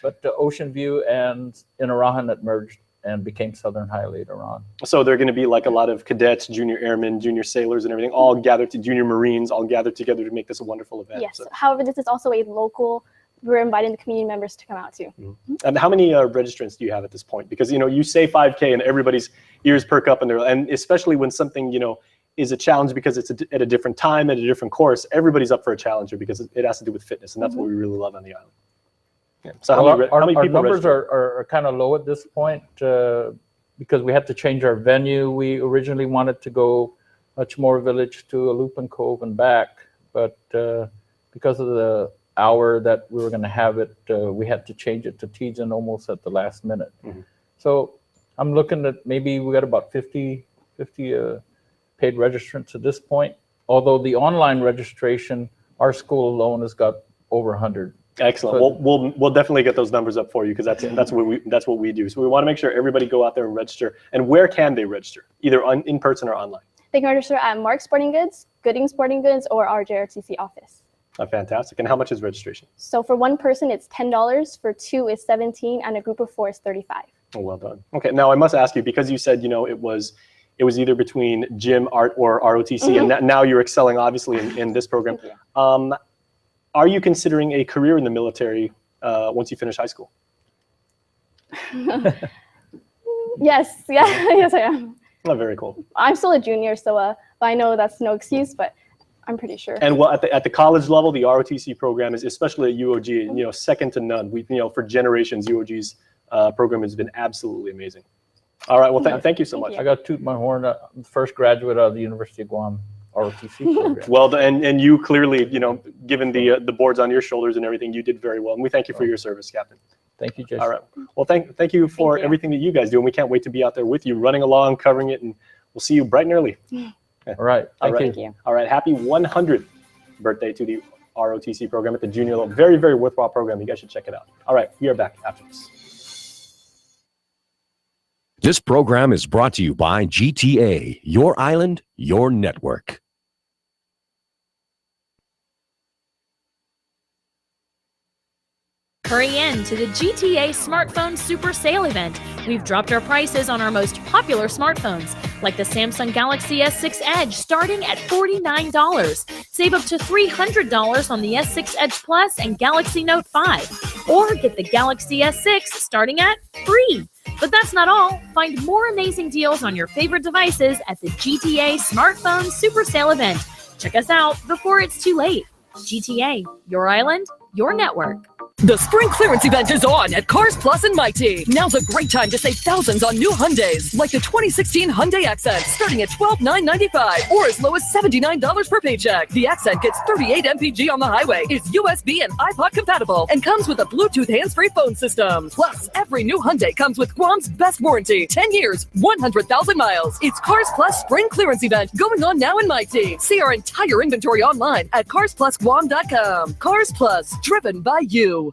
But Ocean View and Inarahan that merged and became Southern High later on. So they're going to be like a lot of cadets, junior airmen, junior sailors, and everything, all gathered to junior Marines, all gathered together to make this a wonderful event. Yes. So. However, this is also a local. We're inviting the community members to come out too. And how many registrants do you have at this point? Because, you know, you say 5K and everybody's ears perk up, and especially when something, you know, is a challenge because it's at a different time, at a different course, everybody's up for a challenger because it has to do with fitness, and that's what we really love on the island. Yeah. So well, how many people our numbers are kind of low at this point because we had to change our venue. We originally wanted to go much more village to Alupan Cove and back, but because of the hour that we were going to have it, we had to change it to Tejan almost at the last minute. So I'm looking at maybe we got about 50 paid registrants at this point. Although the online registration, our school alone has got over 100. Excellent. So, We'll definitely get those numbers up for you, because that's what we do. So we want to make sure everybody go out there and register. And where can they register? Either in person or online. They can register at Mark Sporting Goods, Gooding Sporting Goods, or our JRTC office. Fantastic. And how much is registration? So for one person, it's $10. For two, it's $17, and a group of four is $35. Oh, well done. Okay. Now I must ask you, because you said it was either between gym, art, or ROTC, and now you're excelling obviously in this program. Are you considering a career in the military once you finish high school? Yes, yes, I am. Oh, very cool. I'm still a junior, so I know that's no excuse, but I'm pretty sure. And well, at the college level, the ROTC program is, especially at UOG, second to none. We, for generations, UOG's program has been absolutely amazing. All right. Well, thank you so much. I got to toot my horn. First graduate out of the University of Guam ROTC program. Well, and you clearly, given the boards on your shoulders and everything, you did very well. And we thank you for your service, Captain. Thank you, Jason. All right. Well, thank you for everything that you guys do. And we can't wait to be out there with you, running along, covering it. And we'll see you bright and early. All right. Thank you. All right. Happy 100th birthday to the ROTC program at the junior level. Very, very worthwhile program. You guys should check it out. All right. We are back after this. This program is brought to you by GTA, your island, your network. Hurry in to the GTA Smartphone Super Sale event. We've dropped our prices on our most popular smartphones, like the Samsung Galaxy S6 Edge, starting at $49. Save up to $300 on the S6 Edge Plus and Galaxy Note 5. Or get the Galaxy S6 starting at free. But that's not all. Find more amazing deals on your favorite devices at the GTA Smartphone Super Sale event. Check us out before it's too late. GTA, your island, your network. The spring clearance event is on at Cars Plus and Mighty. Now's a great time to save thousands on new Hyundais, like the 2016 Hyundai Accent, starting at $12,995 or as low as $79 per paycheck. The Accent gets 38 mpg on the highway, is USB and iPod compatible, and comes with a Bluetooth hands-free phone system. Plus, every new Hyundai comes with Guam's best warranty, 10 years, 100,000 miles. It's Cars Plus spring clearance event going on now in Mighty. See our entire inventory online at carsplusguam.com. Cars Plus, driven by you.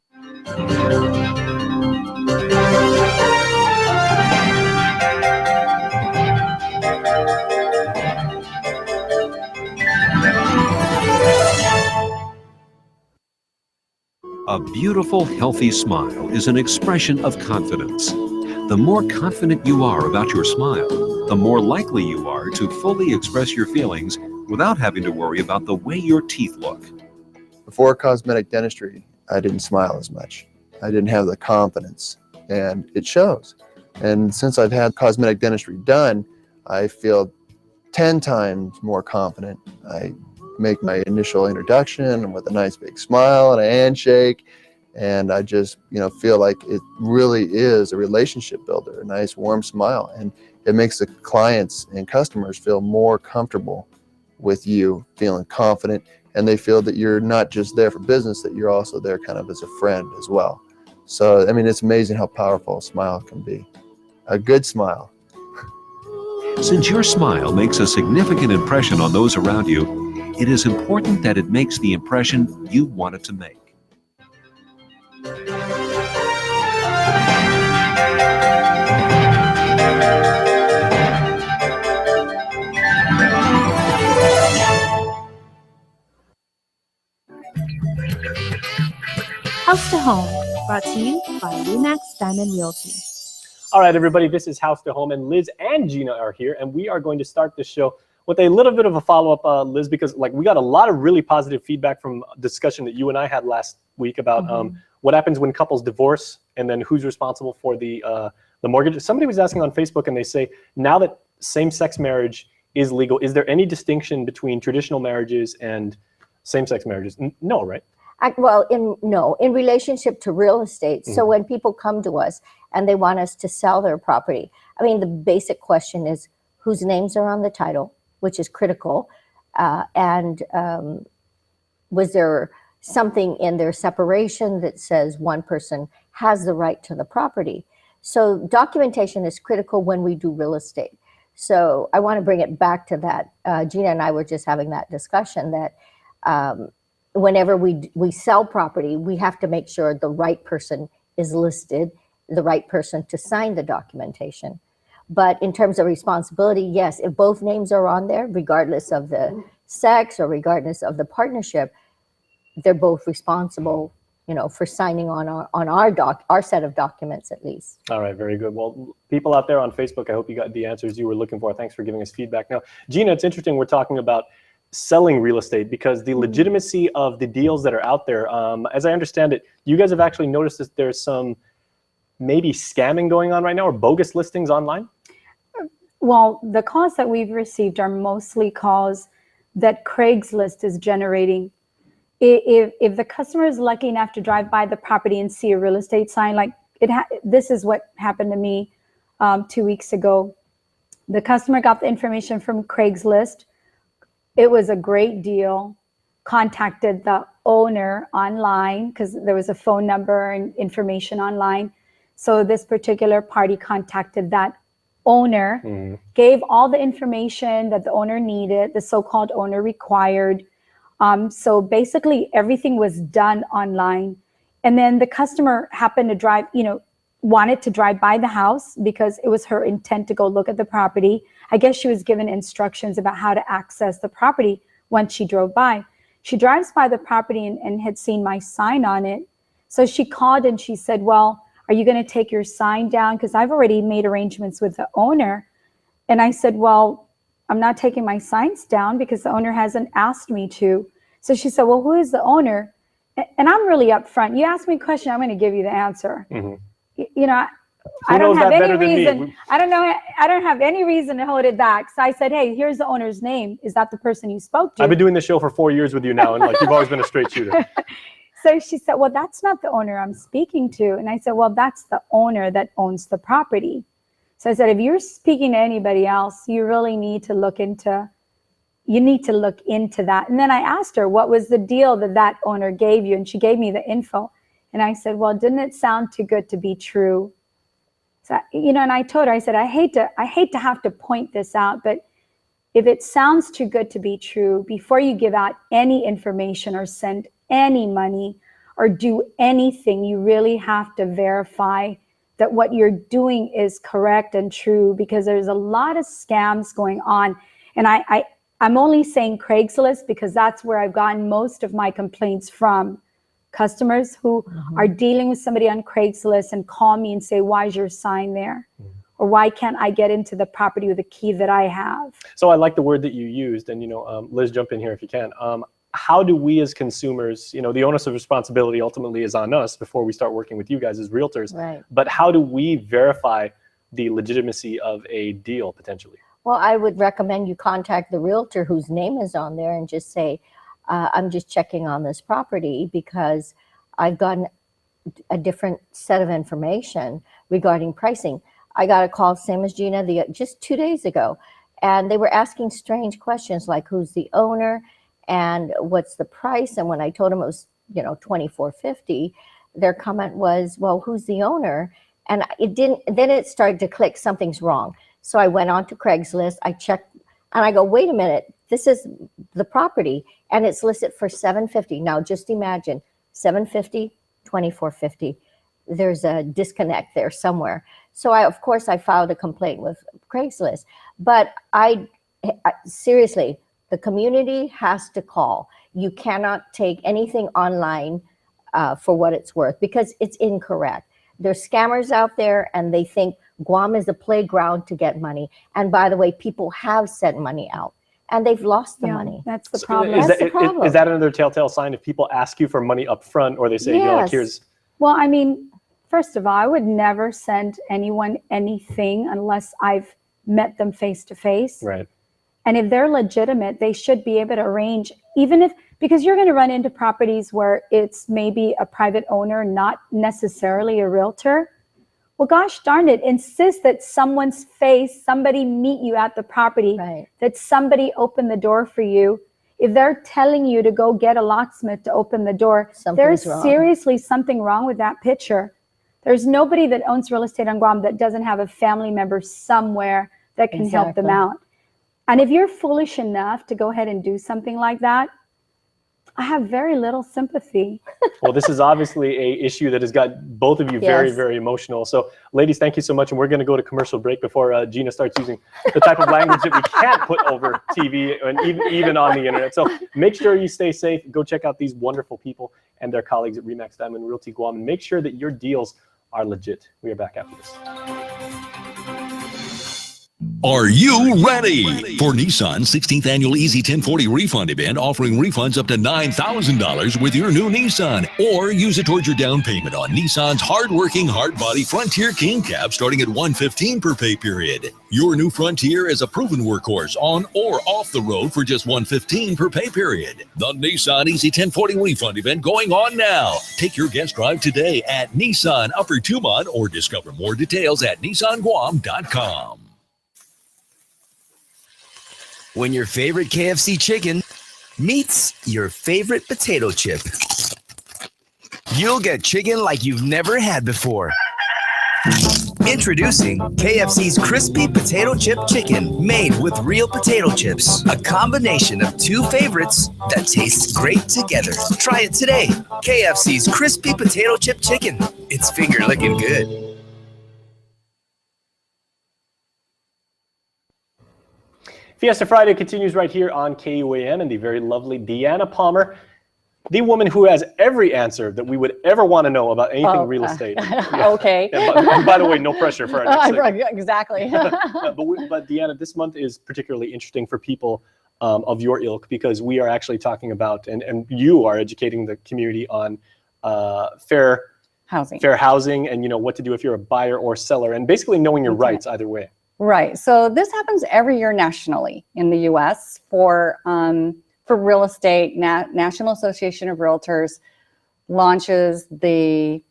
A beautiful, healthy smile is an expression of confidence. The more confident you are about your smile, the more likely you are to fully express your feelings without having to worry about the way your teeth look. Before cosmetic dentistry, I didn't smile as much. I didn't have the confidence, and it shows. And since I've had cosmetic dentistry done, I feel 10 times more confident. I make my initial introduction with a nice big smile and a handshake, and I just feel like it really is a relationship builder, a nice warm smile, and it makes the clients and customers feel more comfortable with you, feeling confident, and they feel that you're not just there for business, that you're also there kind of as a friend as well. So, I mean, it's amazing how powerful a smile can be. A good smile. Since your smile makes a significant impression on those around you, it is important that it makes the impression you want it to make. House to Home, brought to you by Remax Diamond Realty. All right, everybody, this is House to Home, and Liz and Gina are here, and we are going to start the show with a little bit of a follow-up, Liz, because we got a lot of really positive feedback from a discussion that you and I had last week about what happens when couples divorce and then who's responsible for the mortgage. Somebody was asking on Facebook, and they say, now that same-sex marriage is legal, is there any distinction between traditional marriages and same-sex marriages? No, right? Well, in relationship to real estate. So when people come to us and they want us to sell their property, I mean, the basic question is whose names are on the title, which is critical, and was there something in their separation that says one person has the right to the property? So documentation is critical when we do real estate. So I want to bring it back to that. Gina and I were just having that discussion that whenever we sell property, we have to make sure the right person is listed, the right person to sign the documentation. But in terms of responsibility, yes, if both names are on there, regardless of the sex or regardless of the partnership, they're both responsible, you know, for signing on our set of documents at least. All right, very good. Well, people out there on Facebook, I hope you got the answers you were looking for. Thanks for giving us feedback. Now, Gina, it's interesting we're talking about selling real estate because the legitimacy of the deals that are out there, as I understand it, you guys have actually noticed that there's some maybe scamming going on right now or bogus listings online? Well, the calls that we've received are mostly calls that Craigslist is generating. If the customer is lucky enough to drive by the property and see a real estate sign, like this is what happened to me 2 weeks ago. The customer got the information from Craigslist. It was a great deal. Contacted the owner online because there was a phone number and information online. So this particular party contacted that owner, gave all the information that the owner needed, the so-called owner required. So basically everything was done online. And then the customer happened to drive, wanted to drive by the house because it was her intent to go look at the property. I guess she was given instructions about how to access the property once she drove by. She drives by the property and had seen my sign on it. So she called and she said, well, are you going to take your sign down? Because I've already made arrangements with the owner. And I said, well, I'm not taking my signs down because the owner hasn't asked me to. So she said, well, who is the owner? And I'm really upfront. You ask me a question, I'm going to give you the answer. I don't have any reason. I don't have any reason to hold it back. So I said, hey, here's the owner's name. Is that the person you spoke to? I've been doing this show for 4 years with you now, and like you've always been a straight shooter. So she said, well, that's not the owner I'm speaking to. And I said, well, that's the owner that owns the property. So I said, if you're speaking to anybody else, you really need to look into that. And then I asked her, what was the deal that owner gave you? And she gave me the info. And I said, well, didn't it sound too good to be true? So, and I told her, I said, I hate to have to point this out, but if it sounds too good to be true, before you give out any information or send any money or do anything, you really have to verify that what you're doing is correct and true, because there's a lot of scams going on. And I'm only saying Craigslist because that's where I've gotten most of my complaints from. Customers who are dealing with somebody on Craigslist and call me and say, why is your sign there? Or why can't I get into the property with a key that I have? So I like the word that you used, and Liz, jump in here if you can. How do we as consumers, the onus of responsibility ultimately is on us before we start working with you guys as realtors. Right. But how do we verify the legitimacy of a deal potentially? Well, I would recommend you contact the realtor whose name is on there and just say, I'm just checking on this property because I've gotten a different set of information regarding pricing. I got a call, same as Gina, just 2 days ago, and they were asking strange questions like who's the owner and what's the price. And when I told them it was, $24.50, their comment was, well, who's the owner? And then it started to click, something's wrong. So I went on to Craigslist, I checked, and I go, wait a minute, this is the property, and it's listed for $750. Now just imagine, $750, $24.50. There's a disconnect there somewhere. So of course I filed a complaint with Craigslist, but I seriously, the community has to call. You cannot take anything online for what it's worth because it's incorrect. There's scammers out there and they think Guam is a playground to get money. And by the way, people have sent money out and they've lost the money. That's the problem. Is that another telltale sign if people ask you for money up front or they say, here's... Well, I mean, first of all, I would never send anyone anything unless I've met them face to face. Right. And if they're legitimate, they should be able to arrange, because you're going to run into properties where it's maybe a private owner, not necessarily a realtor. Well, gosh darn it, insist that somebody meet you at the property, that somebody open the door for you. If they're telling you to go get a locksmith to open the door, there's wrong. seriously something wrong with that picture. There's nobody that owns real estate on Guam that doesn't have a family member somewhere that can help them out. And if you're foolish enough to go ahead and do something like that, I have very little sympathy. Well, this is obviously a issue that has got both of you very, very emotional. So, ladies, thank you so much. And we're going to go to commercial break before Gina starts using the type of language that we can't put over TV and even on the internet. So make sure you stay safe. Go check out these wonderful people and their colleagues at RE/MAX Diamond Realty Guam, and make sure that your deals are legit. We are back after this. Are you ready for Nissan's 16th annual Easy 1040 refund event, offering refunds up to $9,000 with your new Nissan, or use it towards your down payment on Nissan's hard-working, hard-body Frontier King Cab starting at $115 per pay period. Your new Frontier is a proven workhorse on or off the road for just $115 per pay period. The Nissan Easy 1040 refund event going on now. Take your guest drive today at Nissan Upper Tumon, or discover more details at nissanguam.com. When your favorite KFC chicken meets your favorite potato chip, you'll get chicken like you've never had before. Introducing KFC's Crispy Potato Chip Chicken, made with real potato chips. A combination of two favorites that tastes great together. Try it today. KFC's Crispy Potato Chip Chicken. It's finger licking good. Fiesta Friday continues right here on KUAM, and the very lovely Deanna Palmer, the woman who has every answer that we would ever want to know about anything real estate. Yeah. Okay. And by the way, no pressure for our next segment. Exactly. But Deanna, this month is particularly interesting for people of your ilk, because we are actually talking about, and you are educating the community on fair housing, and what to do if you're a buyer or seller, and basically knowing your rights either way. Right. So this happens every year nationally in the U.S. for real estate. National Association of Realtors launches the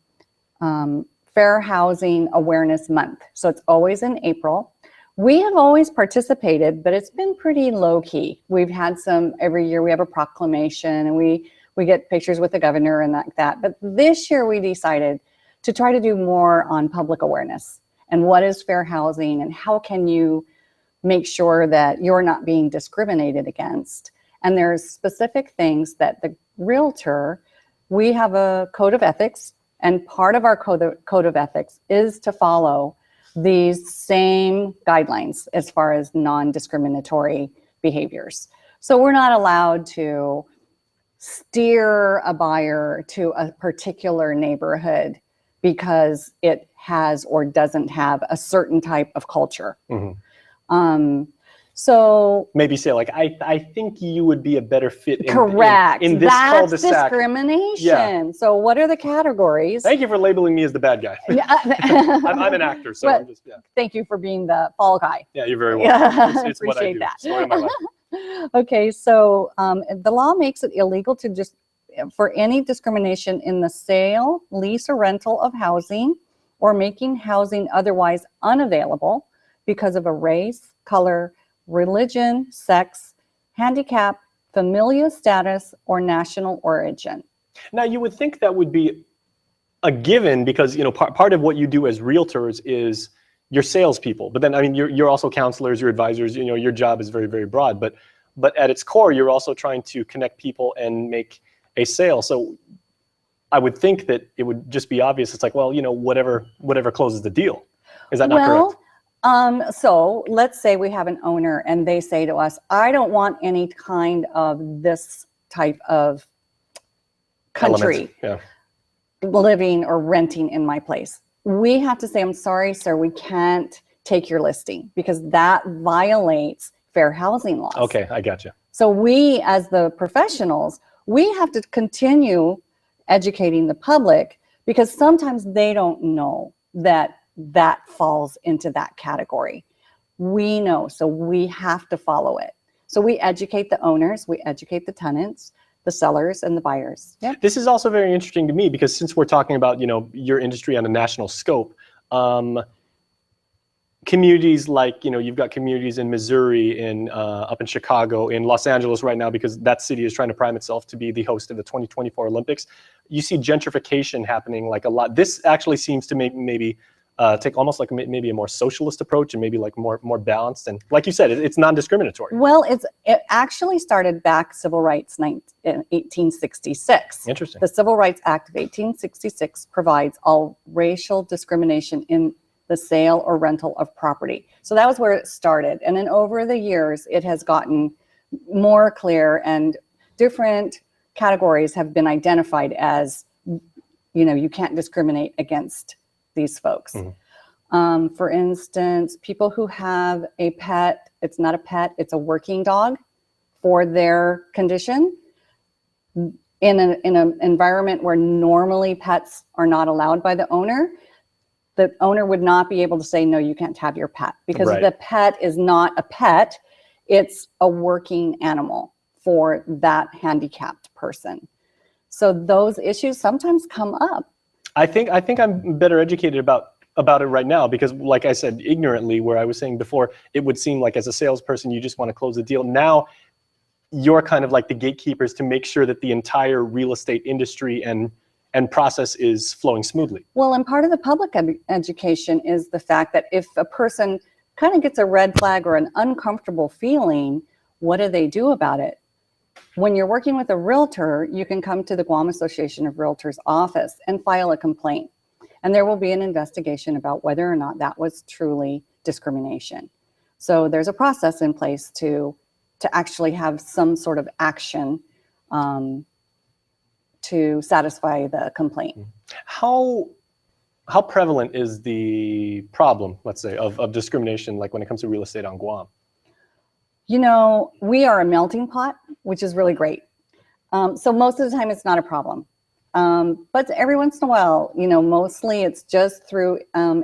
Fair Housing Awareness Month. So it's always in April. We have always participated, but it's been pretty low key. We've had some every year. We have a proclamation, and we get pictures with the governor and like that. But this year we decided to try to do more on public awareness. And what is fair housing, and how can you make sure that you're not being discriminated against? And there's specific things that the realtor, we have a code of ethics, and part of our code of ethics is to follow these same guidelines as far as non-discriminatory behaviors. So we're not allowed to steer a buyer to a particular neighborhood because it has or doesn't have a certain type of culture. Mm-hmm. So maybe say, like, I think you would be a better fit in, correct. in this That's cul-de-sac. Discrimination. Yeah. So what are the categories? Thank you for labeling me as the bad guy. I'm an actor, so I'm just, Thank you for being the fall guy. Yeah, you're very welcome. It's what I Appreciate do. that. Story of my life. Okay, so the law makes it illegal to for any discrimination in the sale, lease, or rental of housing, or making housing otherwise unavailable because of a race, color, religion, sex, handicap, familial status, or national origin. Now, you would think that would be a given, because part of what you do as realtors is you're salespeople. But then, I mean, you're also counselors, you're advisors. Your job is very, very broad. But at its core, you're also trying to connect people and make a sale. So I would think that it would just be obvious. It's like, well, whatever closes the deal. Is that not correct? So let's say we have an owner and they say to us, I don't want any kind of this type of country living or renting in my place. We have to say, I'm sorry, sir, we can't take your listing because that violates fair housing laws. Okay, I got you. So we, as the professionals, we have to continue educating the public, because sometimes they don't know that falls into that category. We know, so we have to follow it. So we educate the owners, we educate the tenants, the sellers, and the buyers. Yeah. This is also very interesting to me, because since we're talking about your industry on a national scope, communities like, you've got communities in Missouri, up in Chicago, in Los Angeles right now, because that city is trying to prime itself to be the host of the 2024 Olympics. You see gentrification happening like a lot. This actually seems to maybe take almost like maybe a more socialist approach, and maybe like more balanced. And like you said, it's non-discriminatory. Well, it actually started back civil rights in 1866. Interesting. The Civil Rights Act of 1866 provides all racial discrimination in the sale or rental of property. So that was where it started. And then over the years, it has gotten more clear, and different categories have been identified as, you can't discriminate against these folks. Mm-hmm. For instance, people who have a pet, it's not a pet, it's a working dog for their condition, in an environment where normally pets are not allowed by the owner would not be able to say, no, you can't have your pet, because Right. the pet is not a pet, it's a working animal for that handicapped person. So those issues sometimes come up. I think I'm better educated about it right now, because like I said, ignorantly, where I was saying before, it would seem like as a salesperson, you just want to close the deal. Now you're kind of like the gatekeepers to make sure that the entire real estate industry and process is flowing smoothly. Well, and part of the public education is the fact that if a person kind of gets a red flag or an uncomfortable feeling, what do they do about it? When you're working with a realtor, you can come to the Guam Association of Realtors office and file a complaint. And there will be an investigation about whether or not that was truly discrimination. So there's a process in place to actually have some sort of action to satisfy the complaint. How prevalent is the problem, let's say, of discrimination, like when it comes to real estate on Guam? We are a melting pot, which is really great. So most of the time it's not a problem. But every once in a while, mostly it's just through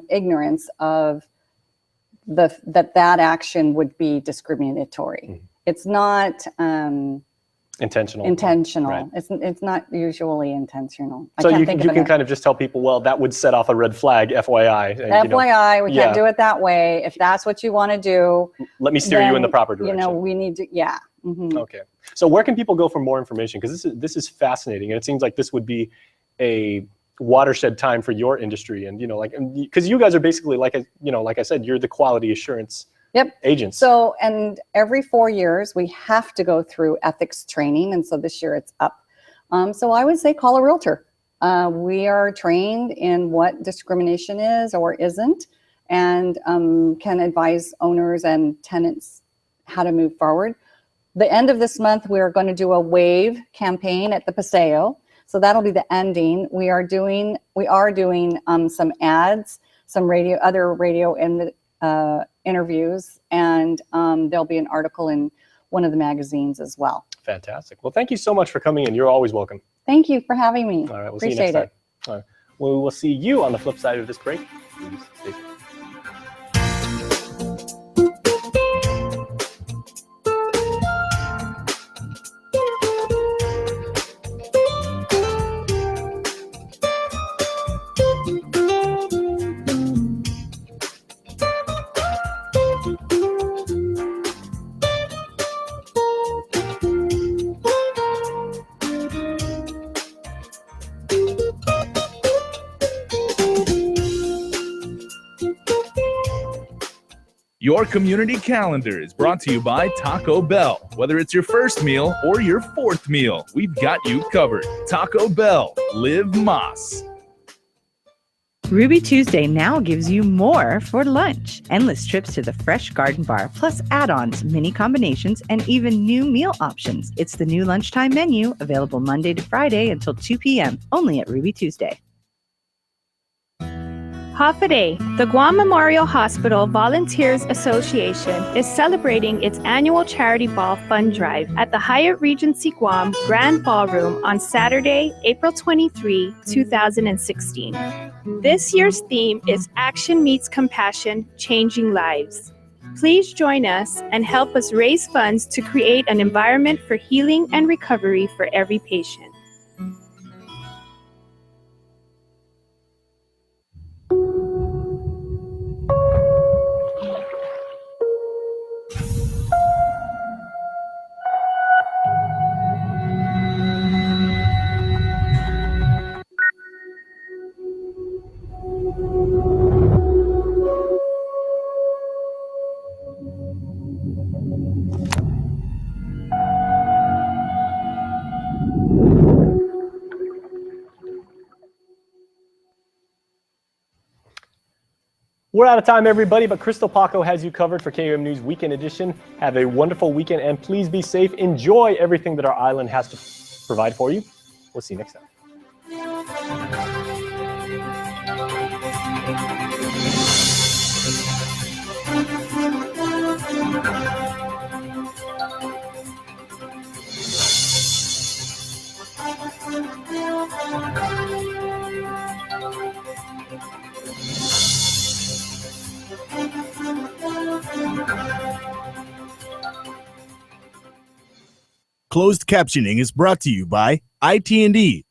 ignorance of that action would be discriminatory. Mm-hmm. It's not Intentional. intentional. Right. It's not usually intentional. So I can't you think can of kind of just tell people, well, that would set off a red flag, FYI. FYI, we yeah. can't do it that way. If that's what you want to do, Let me steer you in the proper then, direction. we need to, yeah. Mhm. Okay. So where can people go for more information? Because this is fascinating, and it seems like this would be a watershed time for your industry, and because you guys are basically like I said, you're the quality assurance agents. So, and every 4 years we have to go through ethics training, and so this year it's up. So I would say call a realtor. We are trained in what discrimination is or isn't, and can advise owners and tenants how to move forward. The end of this month, we are going to do a wave campaign at the Paseo. So that'll be the ending. We are doing some ads, some other radio in the interviews, and there'll be an article in one of the magazines as well. Fantastic. Well, thank you so much for coming in. You're always welcome. Thank you for having me. All right, we'll Appreciate see you next it. time. All right. Well, we will see you on the flip side of this break. Please stay safe. Your community calendar is brought to you by Taco Bell. Whether it's your first meal or your fourth meal, we've got you covered. Taco Bell, live Moss. Ruby Tuesday now gives you more for lunch. Endless trips to the Fresh Garden Bar, plus add-ons, mini combinations, and even new meal options. It's the new lunchtime menu, available Monday to Friday until 2 p.m., only at Ruby Tuesday. Hafaday, the Guam Memorial Hospital Volunteers Association, is celebrating its annual charity ball fund drive at the Hyatt Regency Guam Grand Ballroom on Saturday, April 23, 2016. This year's theme is Action Meets Compassion, Changing Lives. Please join us and help us raise funds to create an environment for healing and recovery for every patient. We're out of time, everybody, but Crystal Paco has you covered for KUAM News Weekend Edition. Have a wonderful weekend, and please be safe. Enjoy everything that our island has to provide for you. We'll see you next time. Closed captioning is brought to you by IT&D,